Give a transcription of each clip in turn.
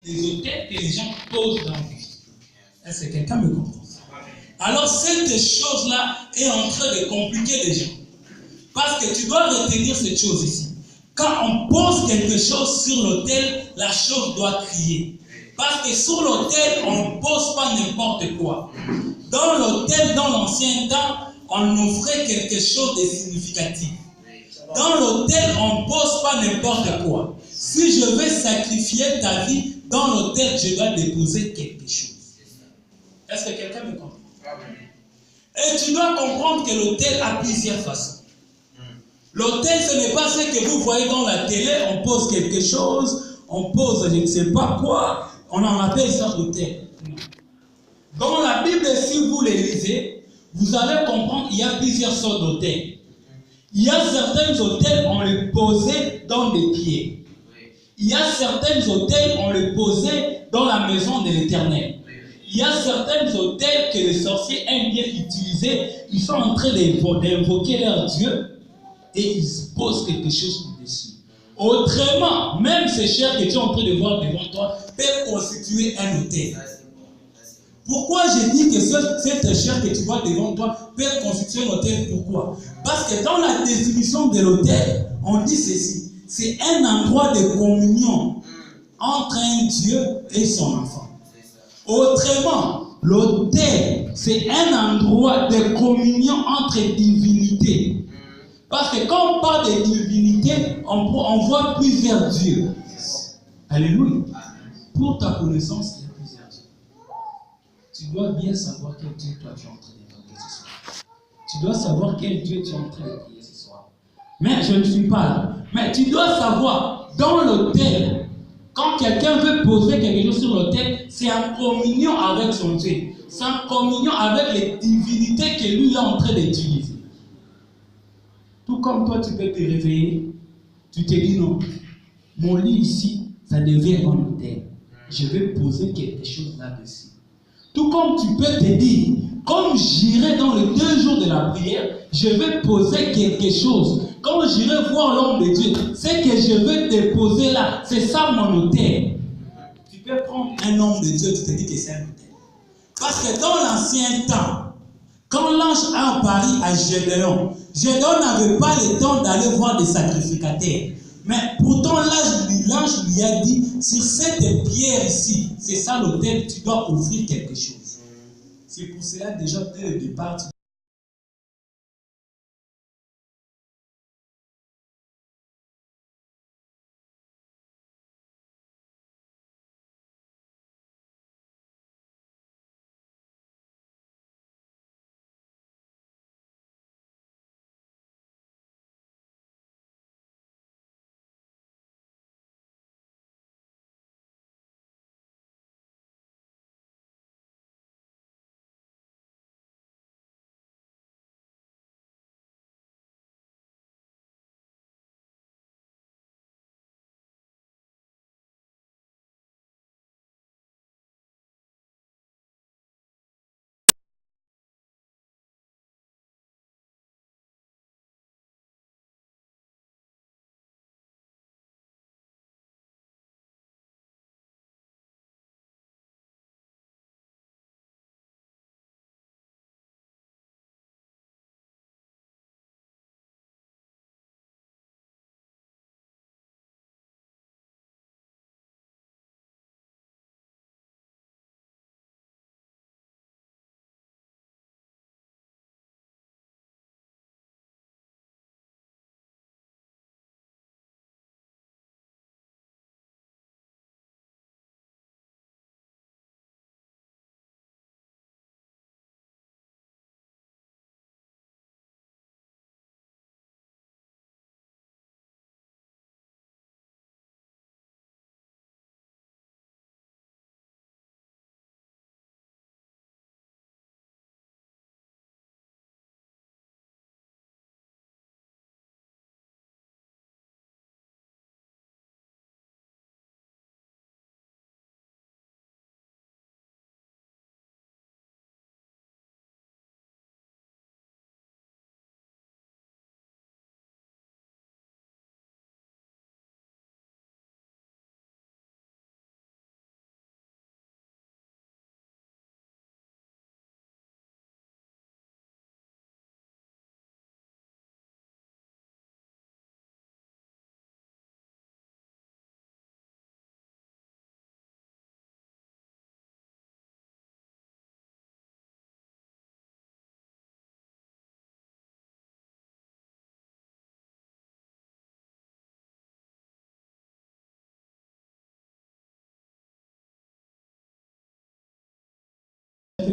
des hôtels que les gens posent dans la vie. Est-ce que quelqu'un me comprend? Alors cette chose-là est en train de compliquer les gens. Parce que tu dois retenir cette chose ici. Quand on pose quelque chose sur l'autel, la chose doit crier. Parce que sur l'autel, on ne pose pas n'importe quoi. Dans l'autel, dans l'ancien temps, on offrait quelque chose de significatif. Dans l'autel, on ne pose pas n'importe quoi. Si je veux sacrifier ta vie, dans l'autel, je dois déposer quelque chose. Est-ce que quelqu'un me comprend? Et tu dois comprendre que l'autel a plusieurs façons. L'autel, ce n'est pas ce que vous voyez dans la télé, on pose quelque chose, on pose je ne sais pas quoi, on en appelle ça l'autel. Dans la Bible, si vous les lisez, vous allez comprendre qu'il y a plusieurs sortes d'autels. Il y a certains autels, on les posait dans des pieds. Il y a certains autels, on les posait dans la maison de l'Éternel. Il y a certains autels que les sorciers aiment bien utiliser. Ils sont en train d'invoquer leur Dieu et ils posent quelque chose dessus. Autrement, même ces chairs que tu es en train de voir devant toi peuvent constituer un autel. Pourquoi j'ai dit que cette chair que tu vois devant toi peut constituer un autel? Pourquoi? Parce que dans la définition de l'autel, on dit ceci. C'est un endroit de communion entre un Dieu et son enfant. Autrement, l'autel, c'est un endroit de communion entre divinités. Parce que quand on parle de divinité, on voit plusieurs dieux. Alléluia. Pour ta connaissance, il y a plusieurs dieux. Tu dois bien savoir quel Dieu toi tu es en train d'invoquer ce soir. Tu dois savoir quel Dieu tu es en train de prier ce soir. Mais je ne suis pas là. Mais tu dois savoir, dans l'autel, quand quelqu'un veut poser quelque chose sur l'autel, c'est en communion avec son Dieu. C'est en communion avec les divinités que lui est en train d'utiliser. Tout comme toi, tu peux te réveiller, tu te dis non, mon lit ici, ça devient un autel. Je vais poser quelque chose là-dessus. Tout comme tu peux te dire, comme j'irai dans les 2 jours de la prière, je vais poser quelque chose. Quand j'irai voir l'homme de Dieu, c'est que je vais déposer là. C'est ça mon autel. Tu peux prendre un homme de Dieu, tu te dis que c'est un autel. Parce que dans l'ancien temps, quand l'ange a apparu à Gédéon, Gédéon n'avait pas le temps d'aller voir des sacrificateurs. Mais pourtant, l'ange lui a dit, sur cette pierre ici, c'est ça l'autel, tu dois offrir quelque chose. C'est pour cela déjà dès le départ,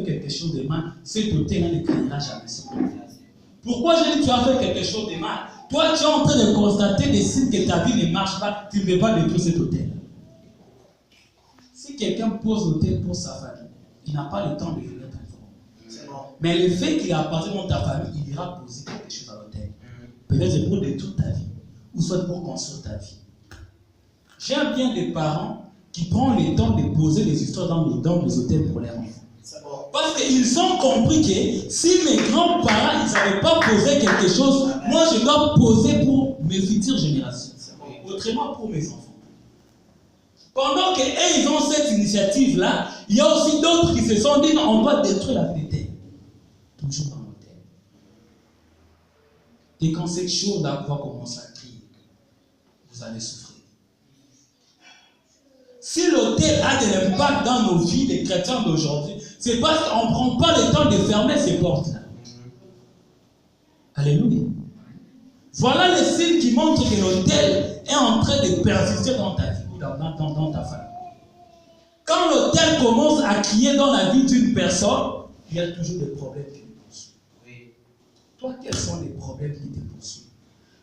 quelque chose de mal, cet autel ne créera jamais son autel. Pourquoi je dis tu as fait quelque chose de mal? Toi, tu es en train de constater des signes que ta vie ne marche pas, tu ne veux pas détruire cet autel. Si quelqu'un pose l'autel pour sa famille, il n'a pas le temps de venir t'informer. Bon. Mais le fait qu'il appartient dans ta famille, il ira poser quelque chose à l'autel. Peut-être pour détruire ta vie, ou soit pour construire ta vie. J'aime bien des parents qui prennent le temps de poser des histoires dans les hôtels pour les enfants. Parce qu'ils ont compris que si mes grands-parents ils n'avaient pas posé quelque chose, moi je dois poser pour mes futures générations. Autrement pour mes enfants. Pendant qu'eux ils ont cette initiative-là, il y a aussi d'autres qui se sont dit non, on doit détruire la vérité. Toujours dans l'hôtel. Et quand cette chose-là va commencer à crier, vous allez souffrir. Si l'autel a de l'impact dans nos vies, les chrétiens d'aujourd'hui, c'est parce qu'on ne prend pas le temps de fermer ces portes-là. Alléluia. Voilà les signes qui montrent que l'autel est en train de persister dans ta vie, dans ta famille. Quand l'autel commence à crier dans la vie d'une personne, il y a toujours des problèmes qui le poursuivent. Toi, quels sont les problèmes qui te poursuivent?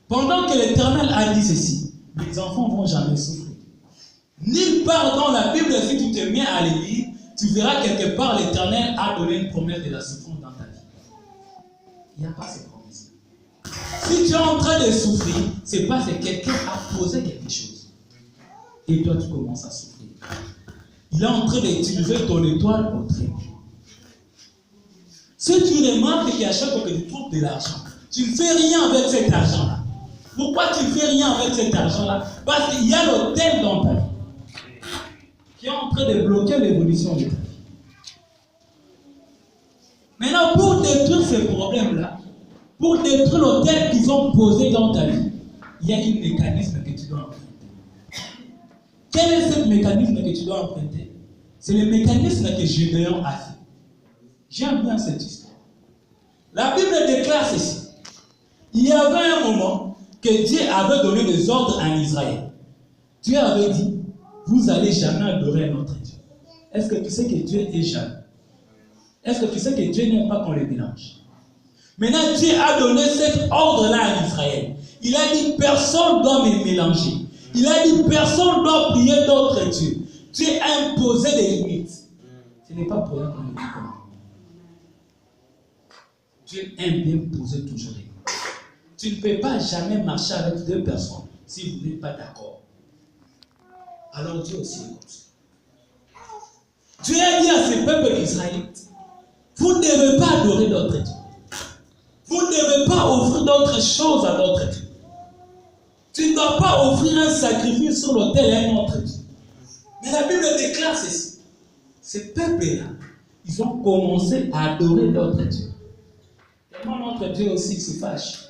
Pendant que l'Éternel a dit ceci, les enfants ne vont jamais souffrir. Nulle part dans la Bible, si tu te mets à les lire, tu verras quelque part l'Éternel a donné une promesse de la souffrance dans ta vie. Il n'y a pas cette promesse. Si tu es en train de souffrir, c'est parce que quelqu'un a posé quelque chose. Et toi, tu commences à souffrir. Il est en train d'utiliser ton étoile au trépied. Si tu remarques qu'à chaque fois que tu trouves de l'argent, tu ne fais rien avec cet argent-là. Pourquoi tu ne fais rien avec cet argent-là? Parce qu'il y a l'autel dans ta vie qui est en train de bloquer l'évolution de ta vie. Maintenant, pour détruire ces problèmes-là, pour détruire l'autel qu'ils ont posé dans ta vie, il y a un mécanisme que tu dois emprunter. Quel est ce mécanisme que tu dois emprunter? C'est le mécanisme que Gédéon a fait. J'aime bien cette histoire. La Bible déclare ceci. Il y avait un moment que Dieu avait donné des ordres à Israël. Dieu avait dit, vous n'allez jamais adorer notre Dieu. Est-ce que tu sais que Dieu est jaloux? Est-ce que tu sais que Dieu n'aime pas qu'on les mélange? Maintenant, Dieu a donné cet ordre-là à Israël. Il a dit, personne ne doit me mélanger. Il a dit, personne ne doit prier d'autres dieux. Dieu a imposé des limites. Ce n'est pas pour rien qu'on le dit comme Dieu aime bien poser toujours des limites. Tu ne peux pas jamais marcher avec deux personnes si vous n'êtes pas d'accord. Alors Dieu aussi est comme ça. Dieu a dit à ce peuple d'Israël, vous ne devez pas adorer d'autres dieux. Vous ne devez pas offrir d'autres choses à d'autres dieux. Tu ne dois pas offrir un sacrifice sur l'autel à un autre Dieu. Mais la Bible déclare ceci. Ces peuples-là, ils ont commencé à adorer d'autres dieux. Tellement notre Dieu aussi se fâche.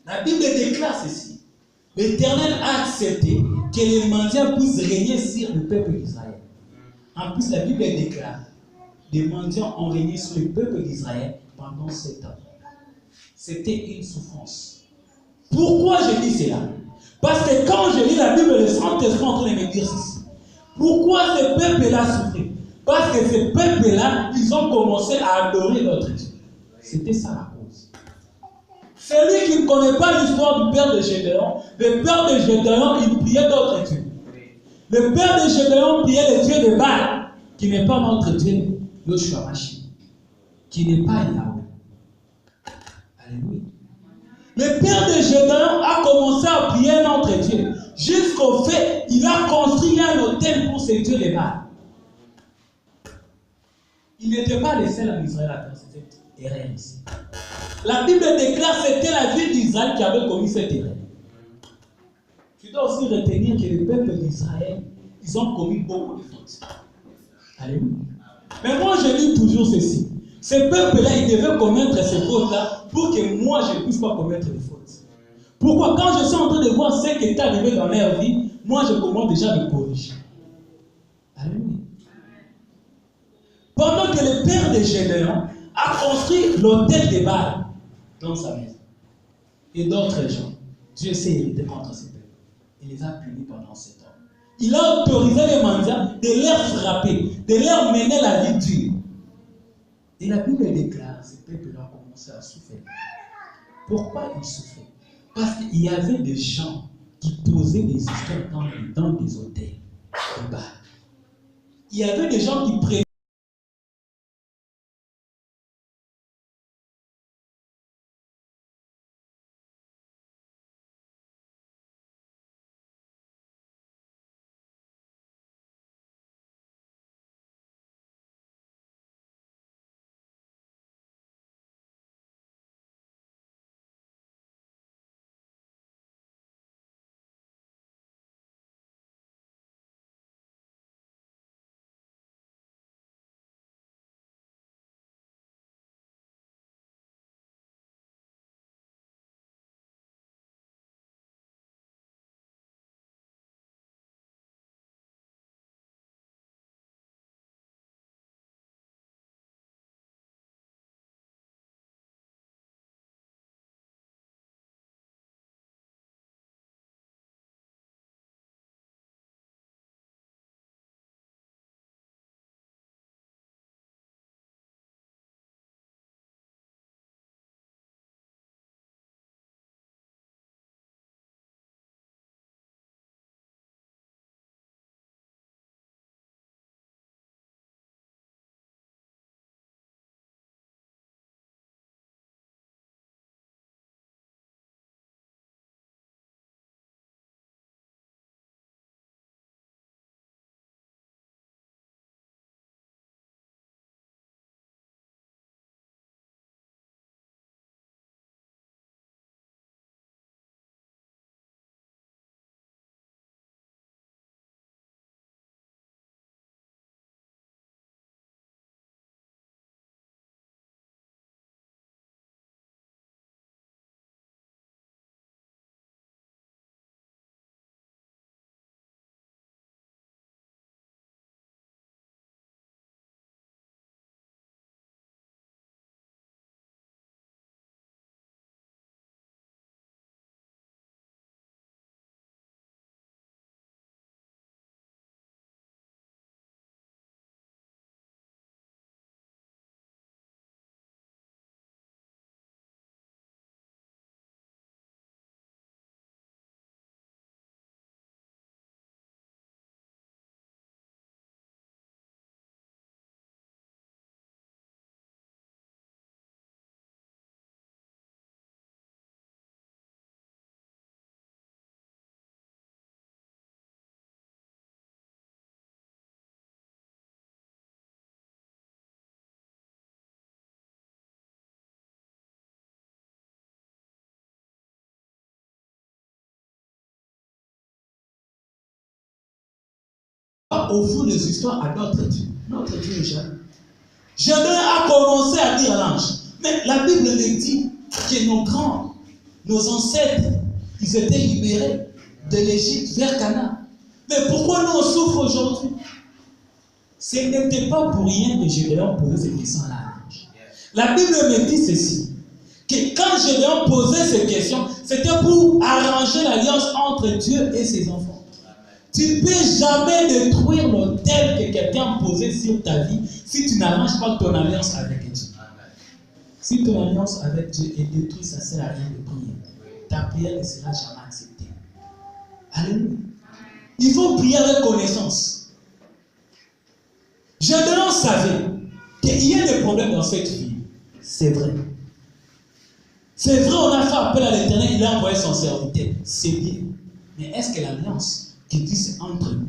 La Bible déclare ceci. L'Éternel a accepté que les mendiants puissent régner sur le peuple d'Israël. En plus, la Bible déclare les mendiants ont régné sur le peuple d'Israël pendant 7 ans. C'était une souffrance. Pourquoi je dis cela? Parce que quand je lis la Bible, le Saint-Esprit est en train de me dire ceci. Pourquoi ce peuple-là souffrait? Parce que ce peuple-là, ils ont commencé à adorer notre Dieu. C'était ça la cause. Celui qui ne connaît pas l'histoire du père de Gédéon, le père de Gédéon, il priait d'autres dieux. Le père de Gédéon priait le Dieu de Baal, qui n'est pas notre Dieu, Yoshua Mashi, qui n'est pas Yahweh. Alléluia. Le père de Gédéon a commencé à prier notre Dieu, jusqu'au fait, il a construit un hôtel pour ses dieux de Baal. Il n'était pas le seul en Israël à faire cette erreur ici. La Bible déclare que c'était la ville d'Israël qui avait commis cette erreur. Tu dois aussi retenir que le peuple d'Israël, ils ont commis beaucoup de fautes. Alléluia. Mais moi, je dis toujours ceci. Ce peuple-là, il devait commettre ces fautes-là pour que moi, je ne puisse pas commettre les fautes. Pourquoi? Quand je suis en train de voir ce qui est arrivé dans leur vie, moi, je commence déjà à me corriger. Alléluia. Pendant que le père de Gédéon a construit l'autel de Baal dans sa maison, et d'autres gens, Dieu s'est irrité contre ces peuples. Il les a punis pendant 7 ans. Il a autorisé les mendiants de leur frapper, de leur mener la vie dure. Et la Bible déclare, ce peuple-là a commencé à souffrir. Pourquoi ils souffraient? Parce qu'il y avait des gens qui posaient des histoires dans des hôtels de bas. Il y avait des gens qui prenaient offrir des histoires à notre Dieu. Notre Dieu est jamais. Gédéon a commencé à dire à l'ange. Mais la Bible nous dit que nos grands, nos ancêtres, ils étaient libérés de l'Égypte vers Canaan. Mais pourquoi nous on souffre aujourd'hui? Ce n'était pas pour rien que Gédéon posait ces questions-là à l'ange. La Bible me dit ceci, que quand Gédéon posait ces questions, c'était pour arranger l'alliance entre Dieu et ses enfants. Tu ne peux jamais détruire l'autel que quelqu'un a posé sur ta vie si tu n'arranges pas ton alliance avec Dieu. Si ton alliance avec Dieu est détruite, ça ne sert à rien de prier. Ta prière ne sera jamais acceptée. Alléluia. Il faut prier avec connaissance. Gédéon savait qu'il y a des problèmes dans cette vie. C'est vrai. C'est vrai, on a fait appel à l'Éternel, il a envoyé son serviteur. C'est bien. Mais est-ce que l'alliance qui existe entre nous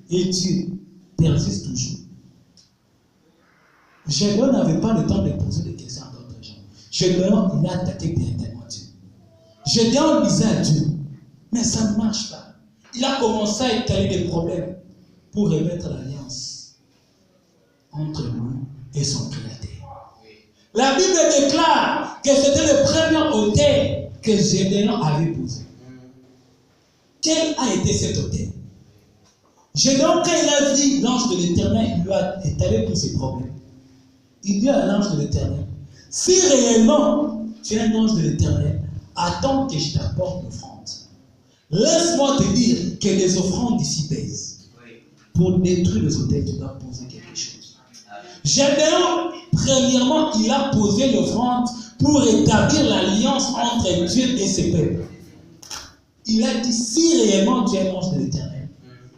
et Dieu persiste toujours? Gédéon n'avait pas le temps de poser des questions à d'autres gens. Gédéon, il a attaqué directement Dieu. Gédéon disait à Dieu, mais ça ne marche pas. Il a commencé à étaler des problèmes pour remettre l'alliance entre nous et son Créateur. La Bible déclare que c'était le premier autel que Gédéon avait posé. Quel a été cet autel? Gédéon, quand il a vu l'ange de l'Éternel, il lui a étalé tous ses problèmes. Il dit à l'ange de l'Éternel, si réellement tu es un ange de l'Éternel, attends que je t'apporte l'offrande. Laisse-moi te dire que les offrandes ici pèsent. Pour détruire les autels, tu dois poser quelque chose. Gédéon Premièrement, il a posé l'offrande pour établir l'alliance entre Dieu et ses peuples. Il a dit, si réellement tu es l'ange de l'Éternel,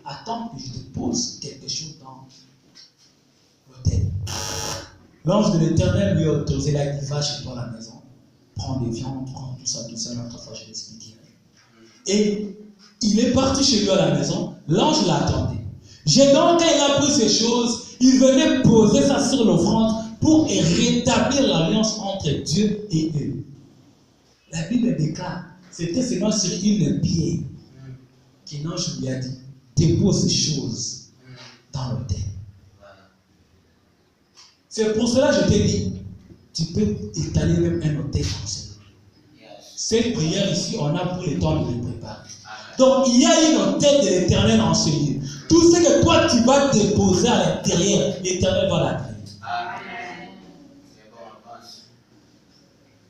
attends que je te pose quelque chose dans l'autel. L'ange de l'Éternel lui a autorisé, là, il va chez toi à la maison, prends des viandes, prends tout ça, une autre fois je l'expliquerai. Et il est parti chez lui à la maison, l'ange l'attendait. Gédéon, quand il a pris ces choses, il venait poser ça sur l'offrande pour rétablir l'alliance entre Dieu et eux. La Bible déclare, c'était seulement sur une pierre qu'un ange lui a dit, dépose ces choses dans l'autel. C'est pour cela que je t'ai dit, tu peux étaler même un autel comme ça. Cette prière ici, on a pris le temps de les préparer. Donc, il y a une autel de l'Éternel en ce lieu. Tout ce que toi, tu vas déposer à l'intérieur, l'Éternel va l'accueillir.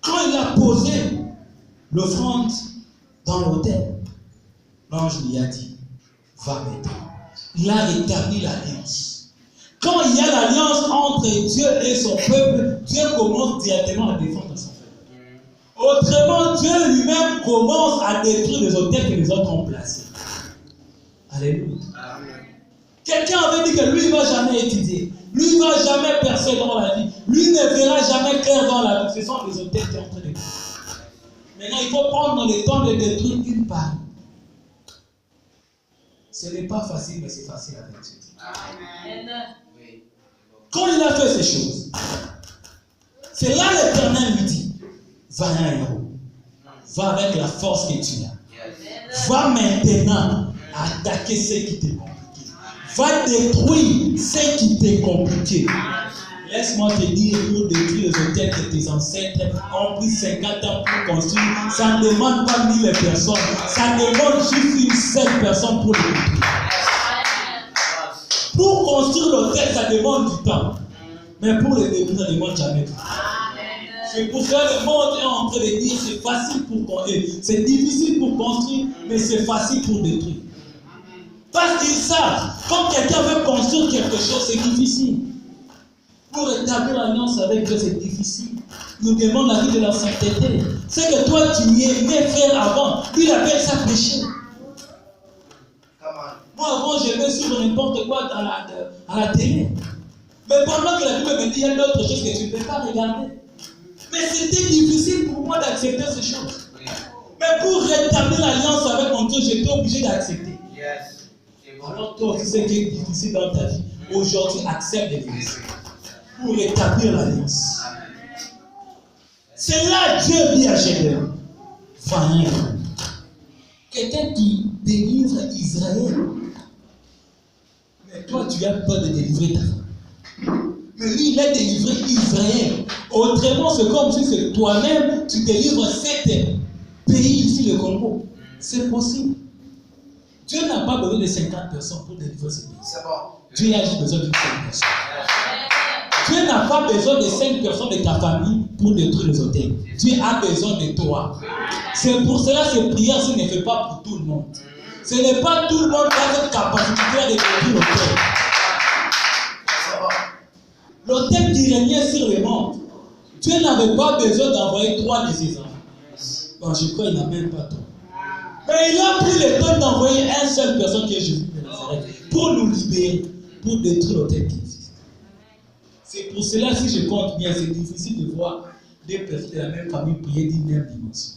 Quand il a posé l'offrande dans l'autel, l'ange lui a dit, va maintenant. Il a rétabli l'alliance. Quand il y a l'alliance entre Dieu et son peuple, Dieu commence directement à défendre son peuple. Autrement, Dieu lui-même commence à détruire les autels que les autres ont placés. Alléluia. Quelqu'un avait dit que lui, il ne va jamais étudier. Lui, il ne va jamais percer dans la vie. Lui ne verra jamais clair dans la vie. Ce sont les autels qui sont en train de détruire. Maintenant, il faut prendre le temps de détruire une part. Ce n'est pas facile, mais c'est facile avec Dieu. Quand il a fait ces choses, c'est là l'Éternel lui dit, va un héros. Va avec la force que tu as. Va maintenant attaquer ce qui t'est compliqué. Va détruire ce qui t'est compliqué. Laisse-moi te dire, pour détruire les hôtels que tes ancêtres ont pris 50 ans pour construire, ça ne demande pas 1000 personnes, ça demande juste une seule personne pour le détruire. Pour construire l'hôtel, ça demande du temps. Mais pour le détruire, ça ne demande jamais du temps. C'est pour ça que le monde est en train de dire c'est facile pour construire. C'est difficile pour construire, mais c'est facile pour détruire. Parce qu'ils savent, quand quelqu'un veut construire quelque chose, c'est difficile. Pour établir l'alliance avec Dieu, c'est difficile. Nous demandons la vie de la sainteté. Ce que toi tu aimais faire avant, lui il appelle ça péché. Moi avant, j'aimais suivre n'importe quoi à la télé. Mais pendant que la Bible me dit, il y a d'autres choses que tu ne peux pas regarder. Mais c'était difficile pour moi d'accepter ces choses. Mais pour rétablir l'alliance avec mon Dieu, j'étais obligé d'accepter. Alors toi aussi, ce qui est difficile dans ta vie, aujourd'hui, accepte de laisser. Pour rétablir l'alliance. C'est là Dieu dit à Gédéon, va un héros. Quelqu'un qui délivre Israël. Mais toi, tu as peur de délivrer ta femme. Mais lui, il a délivré Israël. Autrement, c'est comme si c'est toi-même, tu délivres 7 pays ici, le Congo. C'est possible. Dieu n'a pas besoin de 50 personnes pour délivrer ce pays. C'est bon. Dieu a juste besoin d'une seule personne. Dieu n'a pas besoin de 5 personnes de ta famille pour détruire les hôtels. Dieu a besoin de toi. C'est pour cela que ces prières ne fait pas pour tout le monde. Ce n'est pas tout le monde qui a cette capacité de détruire l'hôtel. L'hôtel qui régnait sur le monde, Dieu n'avait pas besoin d'envoyer 3 de ses enfants. Bon, je crois qu'il n'a même pas 3. Mais il a pris le temps d'envoyer une seule personne qui est Jésus de Nazareth pour nous libérer, pour détruire l'hôtel qui existe. C'est pour cela, si je compte bien, c'est difficile de voir des personnes de la même famille prier d'une même dimension.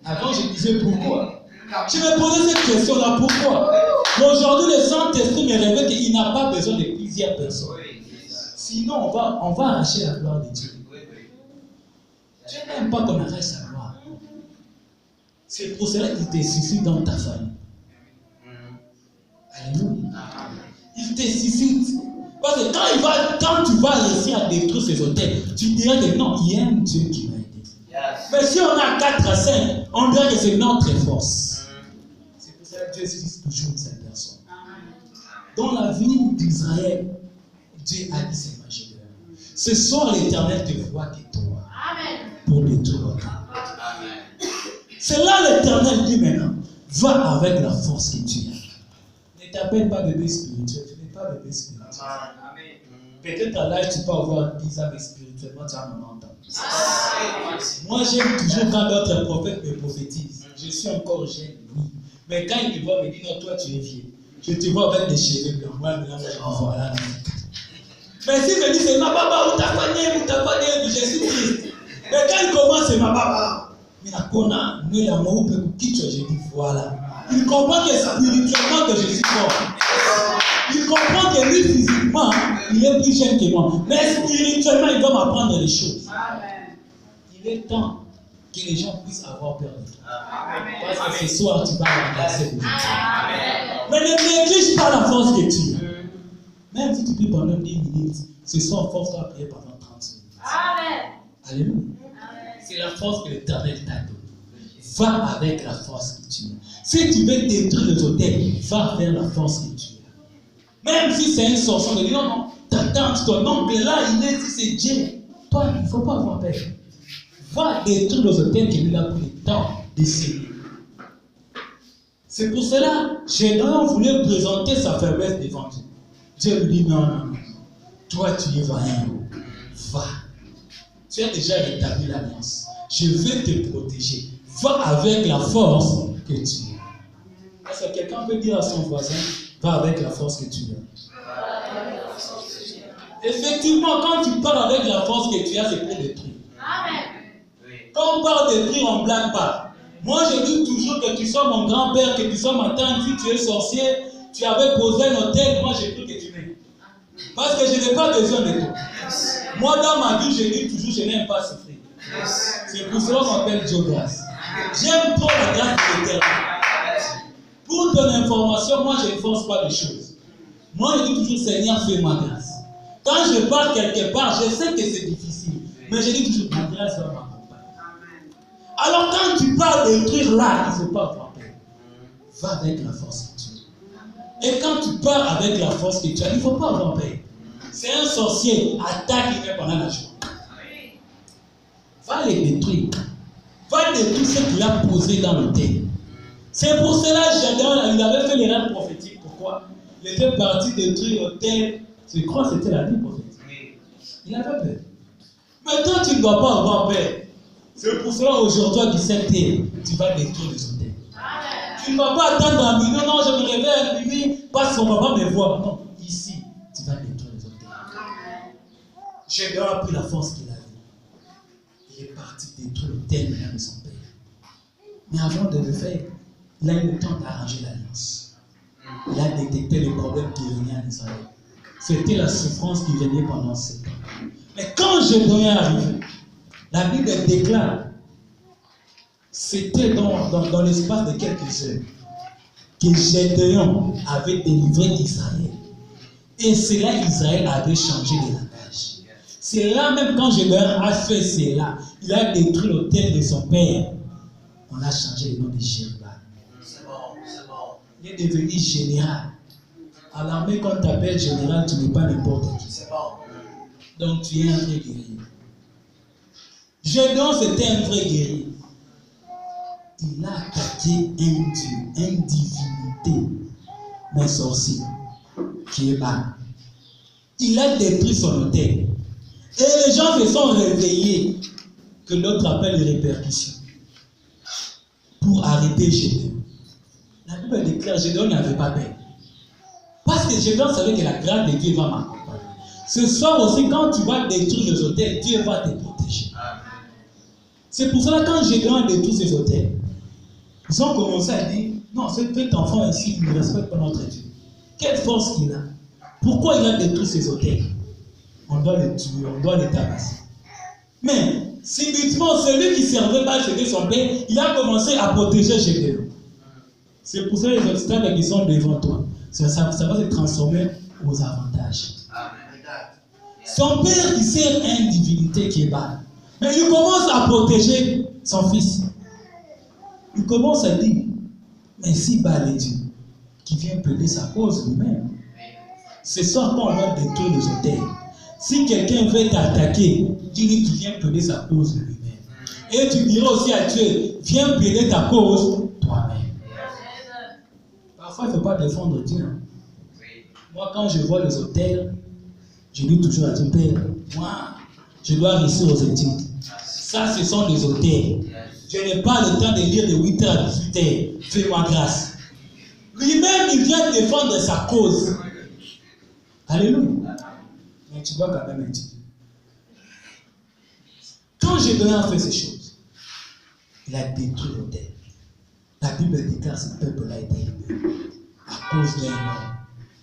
Avant, je disais pourquoi. Je me posais cette question-là, pourquoi. Mais aujourd'hui, le Saint-Esprit me révèle qu'il n'a pas besoin de plusieurs personnes. Sinon, on va arracher la gloire de Dieu. Dieu n'aime pas qu'on arrache sa gloire. C'est pour cela qu'il te suscite dans ta famille. Alléluia. Il te suscite. Parce que quand tu vas réussir à détruire ces hôtels, tu diras que non, il y a un Dieu qui m'a aidé. Mais si on a 4 à 5, on dirait que c'est notre force. C'est pour cela que Dieu suscite toujours cette personne. Dans la vie d'Israël, Dieu a dit c'est magique. Ce soir, l'Éternel te voit que toi. Pour détruire l'hôtel. C'est là l'Éternel dit maintenant, va avec la force que tu as. Ne t'appelle pas bébé spirituel, tu n'es pas bébé spirituel. Peut-être à l'âge, tu peux avoir 10 ans, mais spirituellement, tu as 90 ans. Moi, j'aime toujours quand d'autres prophètes me prophétisent. Je suis encore jeune, oui. Mais quand ils me voient, ils me disent, non, toi, tu es vieux. Je te vois avec des cheveux blancs. Moi, maintenant, je me vois là. Mais s'ils me disent, c'est ma baba, ou ta famille, je suis triste. Mais quand ils commencent, c'est ma baba. Mais la kona, nous, la mou, qui tu as, je dis, voilà. Il comprend que spirituellement, que je suis fort. Il comprend que lui, physiquement, il est plus jeune que moi. Mais spirituellement, il doit m'apprendre les choses. Amen. Il est temps que les gens puissent avoir peur de toi. Amen. Parce que ce soir, tu vas remplacer. Mais ne néglige pas la force que tu as. Même si tu pries pendant 10 minutes, ce soir, force toi à prier pendant 30 minutes. Amen. Alléluia. C'est la force que l'Éternel t'a donnée. Va avec la force que tu as. Si tu veux détruire les hôtels, va vers la force que tu as. Même si c'est un sorcier, on te dit non, non, ta tante, ton oncle là, il est ici, c'est Dieu. Toi, il ne faut pas avoir peur. Va détruire les hôtels que lui a pris le temps d'essayer. C'est pour cela que Gédéon voulait présenter sa faiblesse devant Dieu. Dieu lui dit non, non, non. Toi, tu es vaillant. Va. Tu as déjà rétabli l'alliance. Je vais te protéger. Va avec la force que tu as. Est-ce que quelqu'un peut dire à son voisin, va avec la force que tu as? Effectivement, quand tu parles avec la force que tu as, c'est pour détruire. Amen. Quand on parle de détruire, on ne blague pas. Moi, je dis toujours que tu sois mon grand-père, que tu sois ma tante, si tu es sorcier, tu avais posé un hôtel, moi j'ai cru que tu m'aimes. Parce que je n'ai pas besoin de toi. Moi, dans ma vie, je dis toujours, je n'aime pas souffrir. C'est pour cela qu'on m'appelle Dieu grâce. J'aime trop la grâce de l'Éternel. Pour ton information, moi, je ne force pas les choses. Moi, je dis toujours, Seigneur, fais-moi grâce. Quand je pars quelque part, je sais que c'est difficile. Mais je dis toujours, ma grâce va m'accompagner. Alors, quand tu parles de détruire là, il ne faut pas avoir peur. Va avec la force que tu as. Et quand tu pars avec la force que tu as, il ne faut pas avoir peur. C'est un sorcier, attaque, il fait pendant la journée. Va les détruire. Va détruire ce qu'il a posé dans le thème. C'est pour cela que Gédéon, il avait fait l'erreur prophétique. Pourquoi? Il était parti détruire l'autel. Je crois que c'était la vie prophétique. Il avait peur. Mais toi, tu ne dois pas avoir peur. C'est pour cela aujourd'hui, à 17h, tu vas détruire les hôtels. Tu ne vas pas attendre à minuit. Non, je me réveille à minuit parce que son papa me voit. Non, ici, tu vas détruire les hôtels. Gédéon a pris la force qu'il avait. Il est parti détruire l'autel de son père. Mais avant de le faire, il a eu le temps d'arranger l'alliance. Il a détecté les problèmes qui venaient en Israël. C'était la souffrance qui venait pendant 7 ans. Mais quand Gédéon est arrivé, la Bible déclare, c'était dans l'espace de quelques heures, que Gédéon avait délivré Israël. Et c'est là qu'Israël avait changé de langage. C'est là même quand Gédéon a fait cela, il a détruit l'autel de son père. On a changé le nom de Jéruba. C'est bon, c'est bon. Il est devenu général. À l'armée, quand tu t'appelles général, tu n'es pas n'importe qui. C'est bon. Donc tu es un vrai guerrier. Gédéon, c'était un vrai guerrier. Il a attaqué un dieu, une divinité, un sorcier, qui est mal. Il a détruit son autel. Et les gens se sont réveillés, que l'autre appelle les répercussions, pour arrêter Gédéon. La Bible déclare que Gédéon n'avait pas peur. Parce que Gédéon savait que la grâce de Dieu va m'accompagner. Ce soir aussi, quand tu vas détruire les hôtels, Dieu va te protéger. C'est pour cela que quand Gédéon a détruit ces hôtels, ils ont commencé à dire, non, ce petit enfant ici, il ne respecte pas notre Dieu. Quelle force qu'il a? Pourquoi il a détruit ces hôtels? On doit le tuer, on doit le tabasser. Mais, subitement, celui qui servait mal, c'était son père, il a commencé à protéger Gédéon. C'est pour ça que les obstacles qui sont devant toi, ça va se transformer aux avantages. Son père, il sert une divinité qui est balle. Mais il commence à protéger son fils. Il commence à dire, mais si Baal est Dieu, qui vient plaider sa cause lui-même, ce soir quand on va détruire les hôtels, si quelqu'un veut t'attaquer, dis-lui qu'il vient plaider sa cause lui-même. Et tu diras aussi à Dieu, viens plaider ta cause toi-même. Parfois, il ne faut pas défendre Dieu. Moi, quand je vois les hôtels, Je dis toujours à Dieu, Père, moi, je dois réussir aux études. Ça, ce sont des hôtels. Je n'ai pas le temps de lire de 8h à 18h. Fais-moi grâce. Lui-même, il vient défendre sa cause. Alléluia. Mais tu dois quand même étudier. Quand Gédéon fait ces choses, il a détruit l'autel. La Bible déclare que ce peuple-là était libéré à cause d'un homme.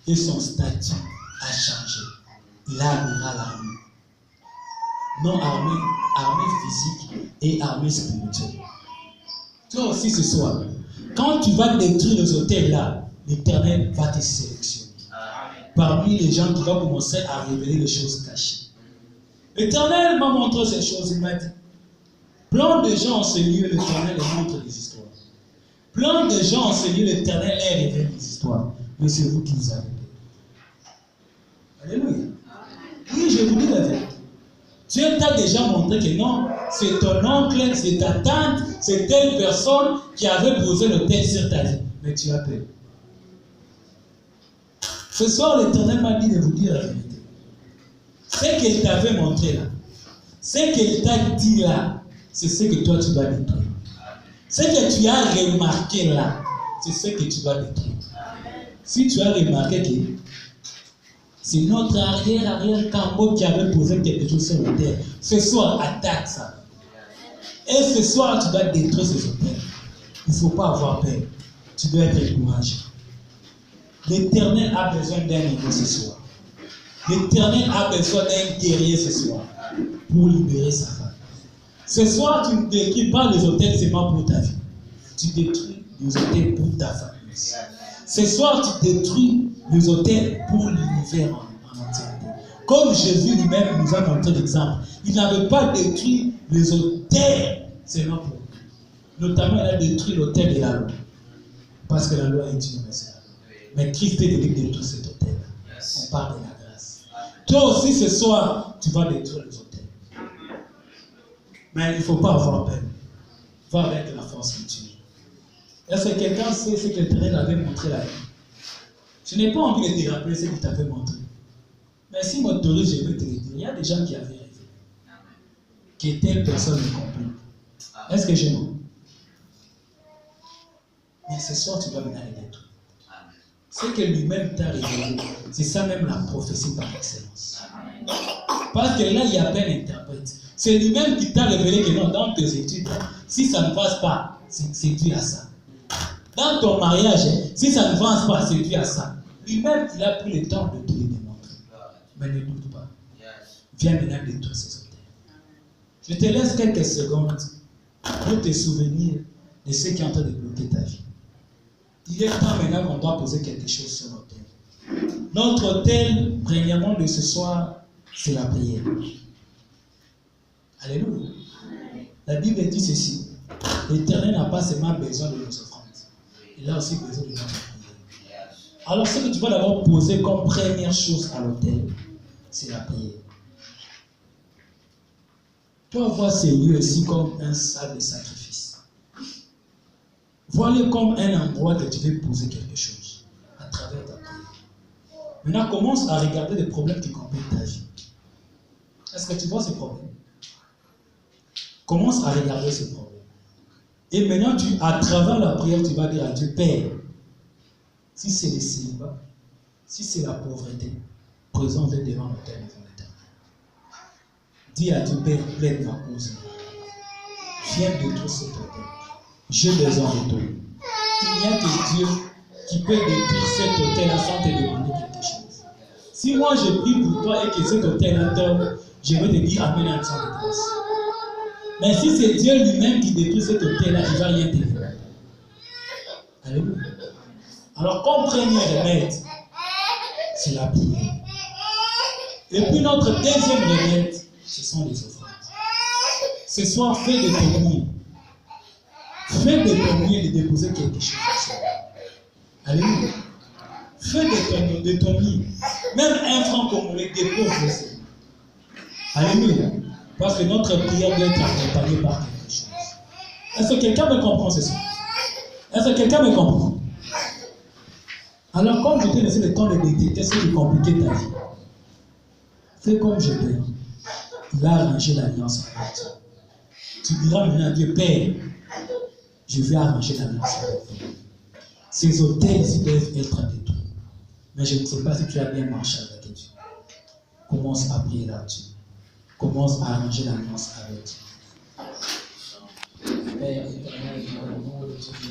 Et son statut a changé. Il a amené l'armée. Non armée physique et armée spirituelle. Toi aussi ce soir, quand tu vas détruire les hôtels là, l'Éternel va te sélectionner. Parmi les gens qui vont commencer à révéler les choses cachées. L'Éternel m'a montré ces choses, il m'a dit. Plein de gens en ce lieu, l'Éternel leur montre des histoires. Plein de gens en ce lieu, l'Éternel leur révèle des histoires. Mais c'est vous qui vous avez peur. Alléluia. Oui, je vous dis la vérité. Dieu t'a déjà montré que non, c'est ton oncle, c'est ta tante, c'est telle personne qui avait posé le texte sur ta vie. Mais tu as peur. Ce soir, l'Éternel m'a dit de vous dire la vérité. Ce qu'il t'avait montré là, ce qu'il t'a dit là, c'est ce que toi tu dois détruire. Ce que tu as remarqué là, c'est ce que tu dois détruire. Si tu as remarqué que c'est notre arrière-cambo qui avait posé quelque chose sur la terre, ce soir, attaque ça. Et ce soir, tu dois détruire ces hôtels. Il ne faut pas avoir peur. Tu dois être courageux. L'Éternel a besoin d'un héros ce soir. L'Éternel a besoin d'un guerrier ce soir pour libérer sa femme. Ce soir, tu ne détruis pas les hôtels seulement pour ta vie. Tu détruis les hôtels pour ta famille. Ce soir, tu détruis les hôtels pour l'univers en entièreté. Comme Jésus lui-même nous a montré l'exemple. Il n'avait pas détruit les hôtels seulement pour nous. Notamment, il a détruit l'hôtel de la loi. Parce que la loi est universelle. Mais Christ est venu détruire cet hôtel. On parle de la grâce. Toi aussi, ce soir, tu vas détruire les hôtels. Mais il ne faut pas avoir peur. Va avec la force que tu es. Est-ce que quelqu'un sait ce que l'Éternel avait montré là? Je n'ai pas envie de te rappeler ce qu'il t'avait montré. Mais si m'autorise, je vais te le dire. Il y a des gens qui avaient rêvé que telle personne est complète. Est-ce que j'ai mot? Mais ce soir, tu vas venir les détruire. Ce que lui-même t'a révélé, c'est ça même la prophétie par excellence. Parce que là, il n'y a pas d'interprète. C'est lui-même qui t'a révélé que non, dans tes études, si ça ne passe pas, c'est dû à ça. Dans ton mariage, si ça ne passe pas, c'est dû à ça. Lui-même, il a pris le temps de te le démontrer. Mais ne doute pas. Viens maintenant détruire ces hôtels. Je te laisse quelques secondes pour te souvenir de ce qui est en train de bloquer ta vie. Il est temps maintenant qu'on doit poser quelque chose sur l'autel. Notre autel, premièrement, de ce soir, c'est la prière. Alléluia. La Bible dit ceci. L'Éternel n'a pas seulement besoin de nos offrandes. Il a aussi besoin de notre prière. Alors, ce que tu vas d'abord poser comme première chose à l'autel, c'est la prière. Tu vas voir ces lieux ici comme un salle de sacrifice. Vois-le comme un endroit que tu veux poser quelque chose à travers ta prière. Maintenant, commence à regarder les problèmes qui compliquent ta vie. Est-ce que tu vois ces problèmes? Commence à regarder ces problèmes. Et maintenant, à travers la prière, tu vas dire à Dieu, Père, si c'est le célibat, si c'est la pauvreté, présente-le devant l'autel devant l'Éternel. Dis à Dieu, Père, plaide ma cause. Viens détruire cet autel. J'ai besoin de toi. Il n'y a que Dieu qui peut détruire cet autel sans te demander quelque chose. Si moi je prie pour toi et que cet autel tombe, je vais te dire Amen en sang de grâce. Mais si c'est Dieu lui-même qui détruit cet autel-là, il ne va rien te faire. Alléluia. Alors, comme premier remède, c'est la prière. Et puis notre deuxième remède, ce sont les offrandes. Ce soir, fais de ton mieux. Fais de ton mieux de déposer quelque chose. Alléluia. Fais de ton mieux. Même un franc comme on le dépose aussi. Alléluia. Parce que notre prière doit être accompagnée par quelque chose. Est-ce que quelqu'un me comprend ce soir? Est-ce que quelqu'un me comprend? Alors, comme je t'ai laissé le temps de détecter ce qui compliquait ta vie, Fais comme je t'ai. Il a arrangé l'alliance avec toi. Tu diras maintenant à Dieu, Père, je vais arranger l'alliance avec toi. Ces hôtels doivent être détruits. Mais je ne sais pas si tu as bien marché avec Dieu. Commence à prier là-dessus. Commence à arranger l'alliance avec Dieu. Père éternel, dans le nom de Dieu.